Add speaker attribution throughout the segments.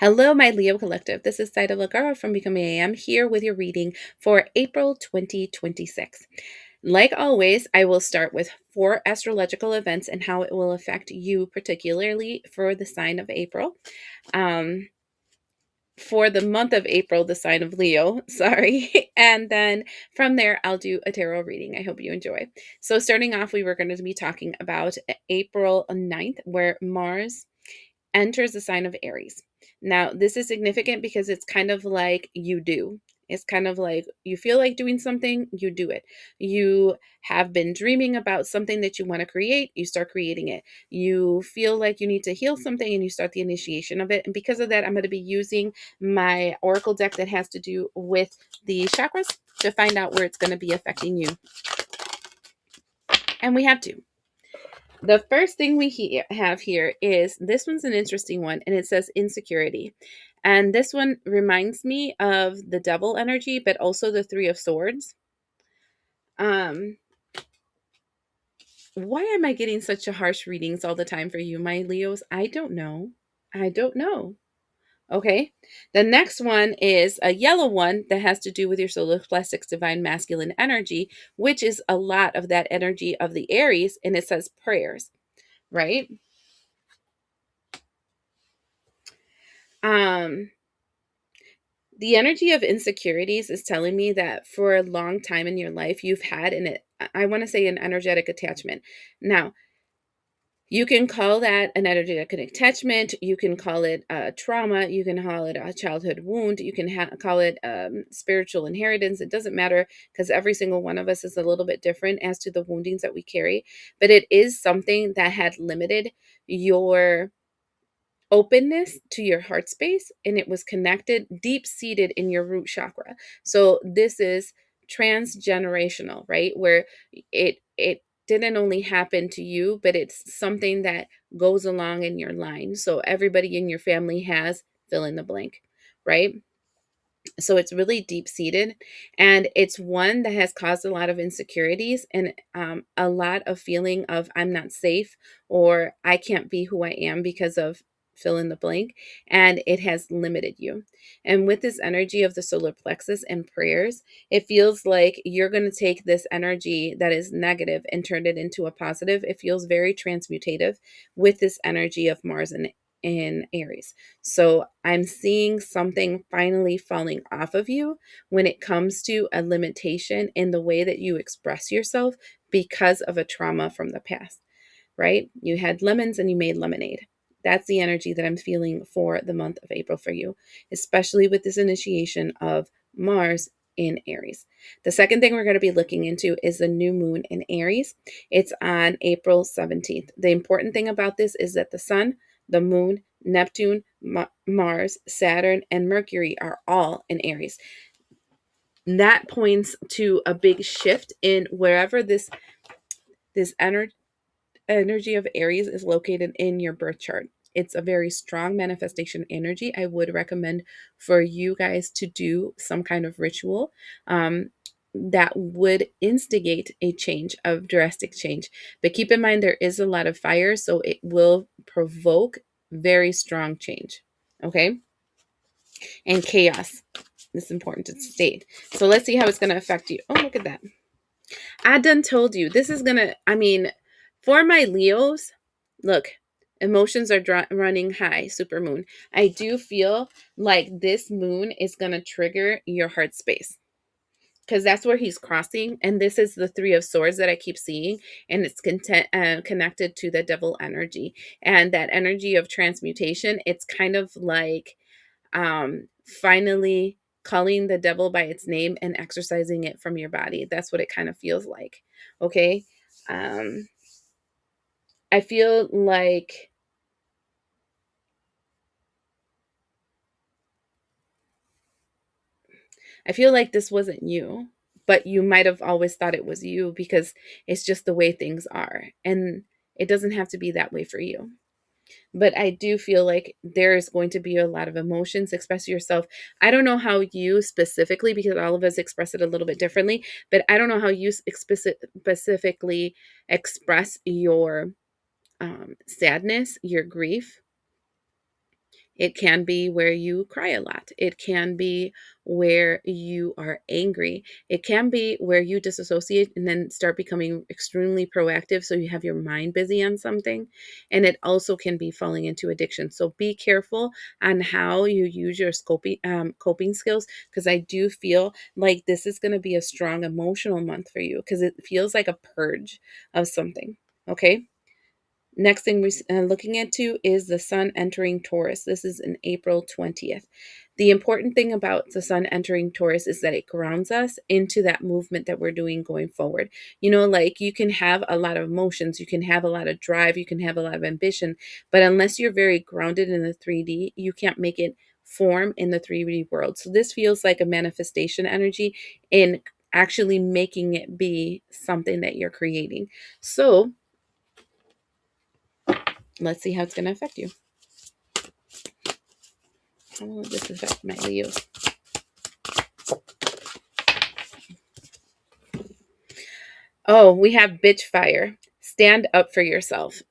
Speaker 1: Hello, my Leo Collective. This is Zaida Velgara from Becoming AM here with your reading for April 2026. Like always, I will start with 4 astrological events and how it will affect you, particularly for the sign of April. Um, for the month of April, the sign of Leo, sorry. And then from there, I'll do a tarot reading. I hope you enjoy. So, starting off, we were going to be talking about April 9th, where Mars enters the sign of Aries. Now, this is significant because it's kind of like you do. It's kind of like you feel like doing something, you do it. You have been dreaming about something that you want to create, you start creating it. You feel like you need to heal something and you start the initiation of it. And because of that, I'm going to be using my oracle deck that has to do with the chakras to find out where it's going to be affecting you. And we have two. The first thing we have here is this one's an interesting one, and it says insecurity. And this one reminds me of the devil energy, but also the Three of Swords. Um, why am I getting such a harsh readings all the time for you, my Leos? I don't know. I don't know. Okay. The next one is a yellow one that has to do with your solar plexus divine masculine energy, which is a lot of that energy of the Aries, and it says prayers, right? Um, the energy of insecurities is telling me that for a long time in your life, you've had I want to say an energetic attachment. Now, you can call that an energetic attachment. You can call it a trauma. You can call it a childhood wound. You can call it spiritual inheritance. It doesn't matter because every single one of us is a little bit different as to the woundings that we carry. But it is something that had limited your openness to your heart space, and it was connected deep seated in your root chakra. So this is transgenerational, right? Where it didn't only happen to you, but it's something that goes along in your line. So everybody in your family has fill in the blank, right? So it's really deep seated, and it's one that has caused a lot of insecurities and a lot of feeling of I'm not safe or I can't be who I am because of fill in the blank, and it has limited you. And with this energy of the solar plexus and prayers, it feels like you're going to take this energy that is negative and turn it into a positive. It feels very transmutative with this energy of Mars and in Aries. So I'm seeing something finally falling off of you when it comes to a limitation in the way that you express yourself because of a trauma from the past, right? You had lemons and you made lemonade. That's the energy that I'm feeling for the month of April for you, especially with this initiation of Mars in Aries. The second thing we're going to be looking into is the new moon in Aries. It's on April 17th. The important thing about this is that the sun, the moon, Neptune, Mars, Saturn, and Mercury are all in Aries. That points to a big shift in wherever this energy of Aries is located in your birth chart. It's a very strong manifestation energy. I would recommend for you guys to do some kind of ritual that would instigate a change, of drastic change. But keep in mind, there is a lot of fire, so it will provoke very strong change. Okay? And chaos. It's important to state. So let's see how it's going to affect you. Oh, look at that. I done told you this is gonna, for my Leos, look, emotions are running high, super moon. I do feel like this moon is gonna trigger your heart space because that's where he's crossing. And this is the Three of Swords that I keep seeing, and it's connected to the devil energy and that energy of transmutation. It's kind of like finally calling the devil by its name and exorcising it from your body. That's what it kind of feels like. Okay. Um, I feel like this wasn't you, but you might have always thought it was you because it's just the way things are. And it doesn't have to be that way for you. But I do feel like there is going to be a lot of emotions. Express yourself. I don't know how you specifically, because all of us express it a little bit differently, but I don't know how you specifically express your sadness, your grief, It can be where you cry a lot. It can be where you are angry. It can be where you disassociate and then start becoming extremely proactive so you have your mind busy on something. And it also can be falling into addiction. So be careful on how you use your coping skills, because I do feel like this is going to be a strong emotional month for you because it feels like a purge of something. Okay. Next thing we're looking into is the sun entering Taurus. This is in April 20th. The important thing about the sun entering Taurus is that it grounds us into that movement that we're doing going forward. Like you can have a lot of emotions, you can have a lot of drive, you can have a lot of ambition, but unless you're very grounded in the 3D, you can't make it form in the 3D world. So this feels like a manifestation energy in actually making it be something that you're creating. So let's see how it's going to affect you. How will this affect my Leos? Oh, we have bitch fire. Stand up for yourself.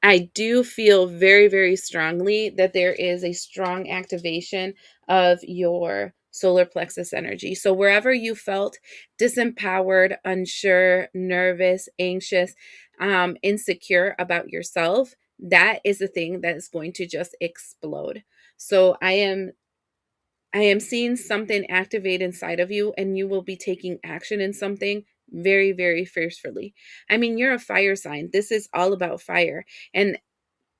Speaker 1: I do feel very, very strongly that there is a strong activation of your solar plexus energy. So, wherever you felt disempowered, unsure, nervous, anxious, insecure about yourself, that is the thing that is going to just explode. So, I am seeing something activate inside of you, and you will be taking action in something very, very fiercely. I mean, you're a fire sign. This is all about fire. And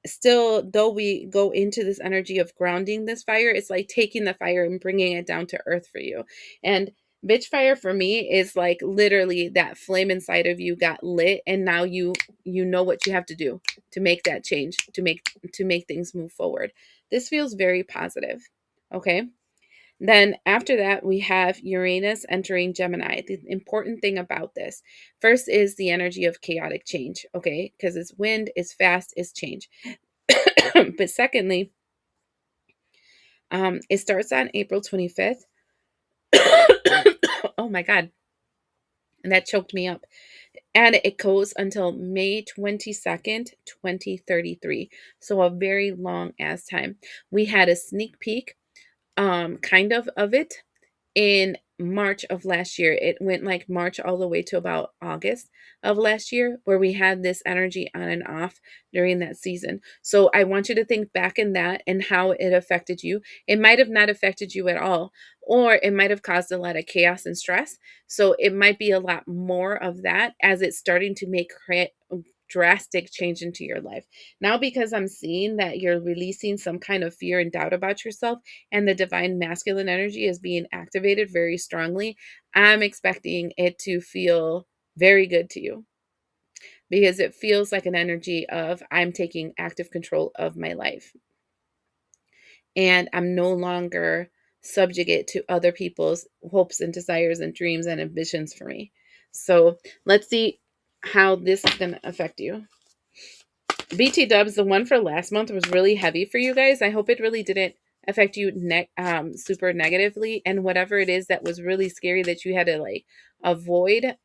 Speaker 1: still, though we go into this energy of grounding this fire, it's like taking the fire and bringing it down to earth for you. And bitch fire for me is like literally that flame inside of you got lit, and now you know what you have to do to make that change, to make things move forward. This feels very positive. Okay. Then after that, we have Uranus entering Gemini. The important thing about this, first, is the energy of chaotic change, okay? Because it's wind, it's fast, it's change. But secondly, it starts on April 25th. Oh my God. And that choked me up. And it goes until May 22nd, 2033. So a very long ass time. We had a sneak peek, kind of it in March of last year. It went like March all the way to about August of last year, where we had this energy on and off during that season. So I want you to think back in that and how it affected you. It might have not affected you at all, or it might have caused a lot of chaos and stress. So it might be a lot more of that as it's starting to make drastic change into your life. Now, because I'm seeing that you're releasing some kind of fear and doubt about yourself, and the divine masculine energy is being activated very strongly, I'm expecting it to feel very good to you, because it feels like an energy of I'm taking active control of my life and I'm no longer subjugate to other people's hopes and desires and dreams and ambitions for me. So let's see how this is going to affect you. BT dubs, the one for last month was really heavy for you guys. I hope it really didn't affect you super negatively, and whatever it is that was really scary that you had to like avoid,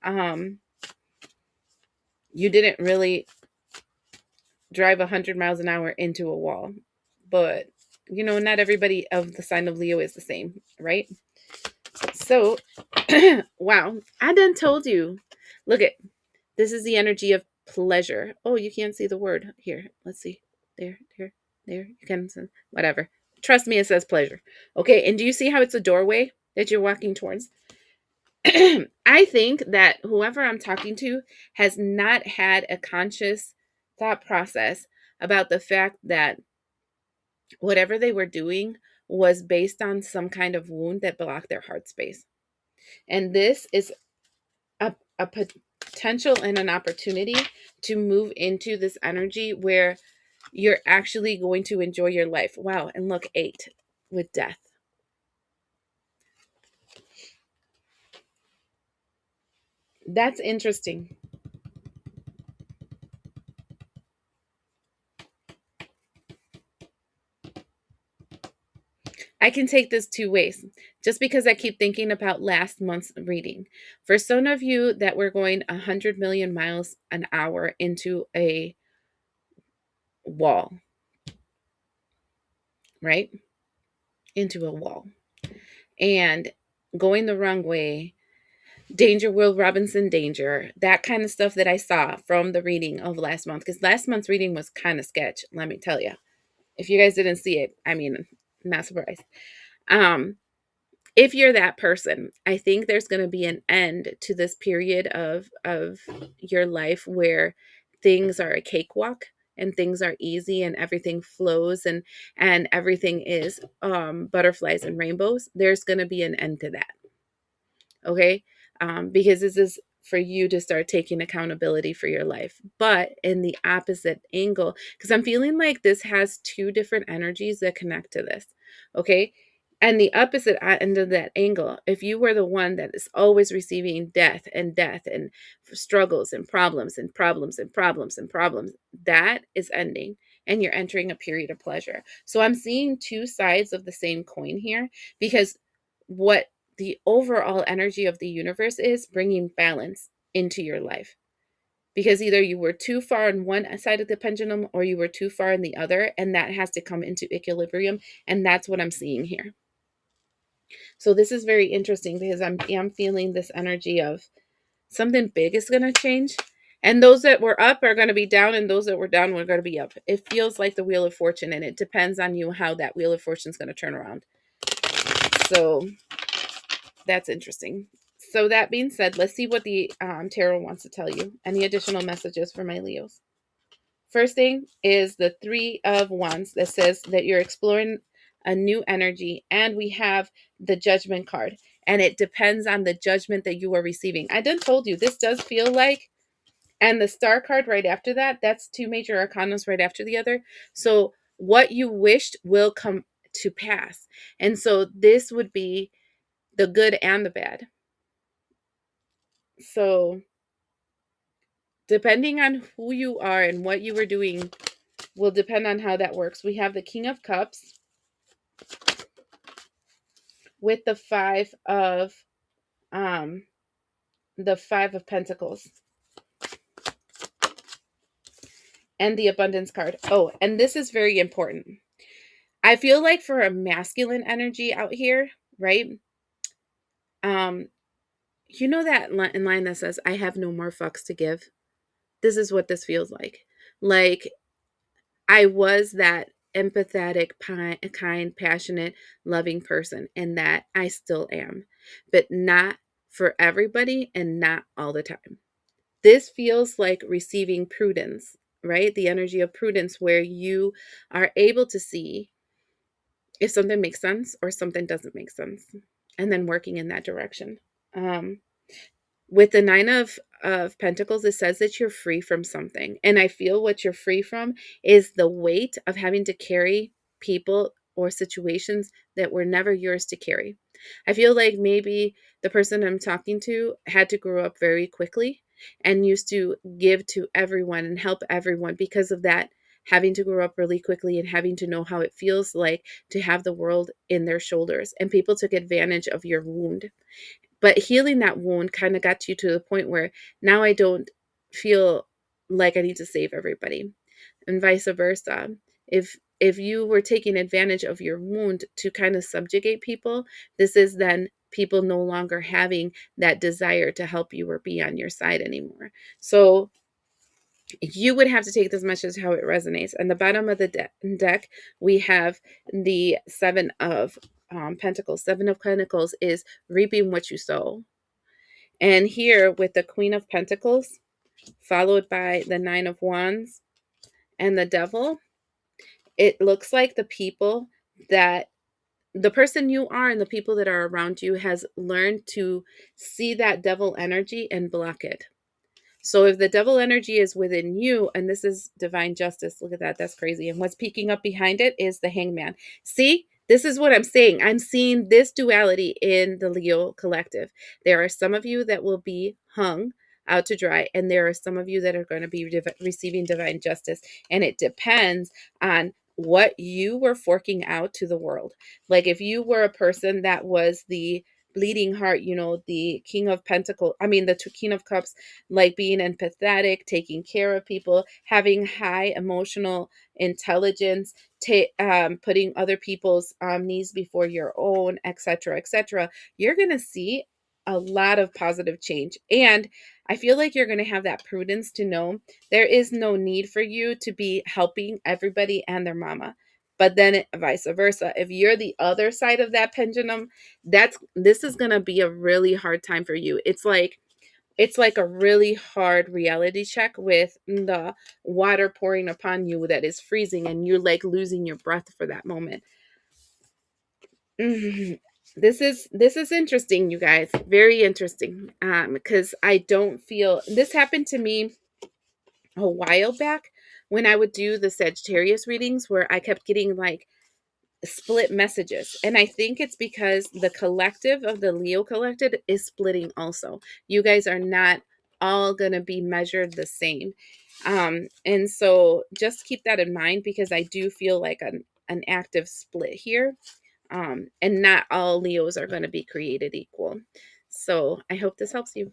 Speaker 1: you didn't really drive 100 miles an hour into a wall. But not everybody of the sign of Leo is the same, right? So wow, I done told you. Look at this, is the energy of pleasure. Oh, you can't see the word here. Let's see. There. You can, whatever. Trust me, it says pleasure. Okay, and do you see how it's a doorway that you're walking towards? I think that whoever I'm talking to has not had a conscious thought process about the fact that whatever they were doing was based on some kind of wound that blocked their heart space. And this is a potential and an opportunity to move into this energy where you're actually going to enjoy your life. Wow. And look, 8 with death. That's interesting. I can take this two ways, just because I keep thinking about last month's reading. For some of you that were going 100 million miles an hour into a wall, right? Into a wall. And going the wrong way, danger, Will Robinson danger, that kind of stuff that I saw from the reading of last month. Because last month's reading was kind of sketch, let me tell you. If you guys didn't see it, I mean, not surprised. Um, if you're that person, I think there's going to be an end to this period of your life where things are a cakewalk and things are easy and everything flows and everything is butterflies and rainbows. There's going to be an end to that. Okay, because this is for you to start taking accountability for your life, but in the opposite angle, because I'm feeling like this has two different energies that connect to this. Okay, and the opposite end of that angle, if you were the one that is always receiving death and struggles and problems and problems and problems and problems, that is ending and you're entering a period of pleasure. So I'm seeing two sides of the same coin here, because what the overall energy of the universe is bringing balance into your life, because either you were too far on one side of the pendulum or you were too far in the other, and that has to come into equilibrium, and that's what I'm seeing here. So this is very interesting because I'm feeling this energy of something big is going to change, and those that were up are going to be down, and those that were down were going to be up. It feels like the wheel of fortune, and it depends on you how that wheel of fortune is going to turn around. So that's interesting. So that being said, let's see what the tarot wants to tell you. Any additional messages for my Leos? First thing is the Three of Wands that says that you're exploring a new energy, and we have the Judgment card, and it depends on the judgment that you are receiving. I done told you this does feel like, and the Star card right after that, that's two major arcanas right after the other. So what you wished will come to pass, and so this would be the good and the bad. So, depending on who you are and what you were doing, will depend on how that works. We have the King of Cups with um the Five of Pentacles and the Abundance card. Oh, and this is very important. I feel like for a masculine energy out here, right? Um, you know that line that says, "I have no more fucks to give." This is what this feels like. Like I was that empathetic, kind, passionate, loving person, and that I still am, but not for everybody and not all the time. This feels like receiving prudence, right? The energy of prudence, where you are able to see if something makes sense or something doesn't make sense, and then working in that direction. Um, with the Nine of Pentacles, it says that you're free from something. And I feel what you're free from is the weight of having to carry people or situations that were never yours to carry. I feel like maybe the person I'm talking to had to grow up very quickly and used to give to everyone and help everyone. Because of that, having to grow up really quickly and having to know how it feels like to have the world in their shoulders, and people took advantage of your wound. But healing that wound kind of got you to the point where now I don't feel like I need to save everybody, and vice versa. If you were taking advantage of your wound to kind of subjugate people, this is then people no longer having that desire to help you or be on your side anymore. So you would have to take this message how it resonates. And the bottom of the deck, we have the Seven of Pentacles. Seven of Pentacles is reaping what you sow. And here with the Queen of Pentacles, followed by the Nine of Wands and the Devil, it looks like the person you are and the people that are around you has learned to see that devil energy and block it. So if the devil energy is within you, and this is divine justice, look at that, that's crazy. And what's peeking up behind it is the Hangman. See, this is what I'm saying. I'm seeing this duality in the Leo collective. There are some of you that will be hung out to dry, and there are some of you that are going to be receiving divine justice. And it depends on what you were forking out to the world. Like if you were a person that was the bleeding heart, the king of pentacles, I mean, the king of cups, like being empathetic, taking care of people, having high emotional intelligence, putting other people's needs before your own, etc., etc. You're going to see a lot of positive change. And I feel like you're going to have that prudence to know there is no need for you to be helping everybody and their mama. But then vice versa. If you're the other side of that pendulum, this is going to be a really hard time for you. It's like a really hard reality check with the water pouring upon you that is freezing and you're like losing your breath for that moment. Mhm. This is interesting, you guys. Very interesting. Because I don't feel this happened to me a while back when I would do the Sagittarius readings where I kept getting like split messages. And I think it's because the collective of the Leo collective is splitting also. You guys are not all going to be measured the same. And so just keep that in mind because I do feel like an active split here. And not all Leos are going to be created equal. So I hope this helps you.